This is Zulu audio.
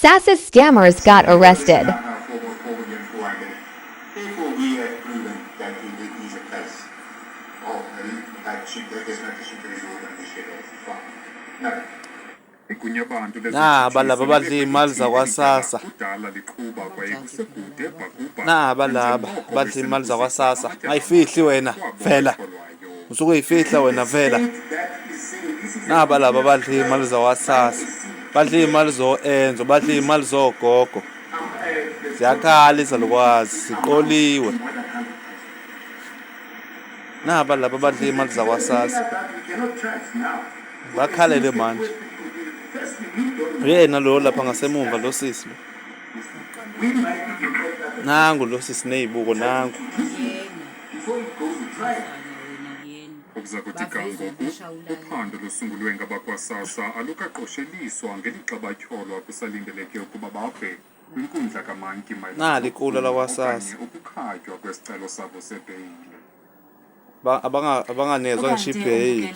SASA scammers got arrested. Laba badla iy'mali zakwa-SASSA. Laba badla iy'mali zakwa-SASSA. Ayifihli wena vela. Usuke uyifihla wena vela. Laba badla iy'mali zakwa-SASSA. Badla iy'mali zo-Enzo, badla iy'mali zogogo. Ziyakhalisa lokwazi, siqoliwe. Laba badla iy'mali zakwa-SASSA. Bakhalele manje. Yena lo lapha ngasemuva lo sisi lo. Nangu lo sisi neyibuko nangu. Okuzakuthi kangoku uphando lusungulwe ngabakwa-SASSA alukaqosheliswa ngelixa batyholwa kusalindeleke ukuba babe kwinkundla kaMantyi Nali iqula lakwa-SASSA. ukukhatywa kwesicelo sabo sebheyile. Abanganezwa ngisho ibheyili.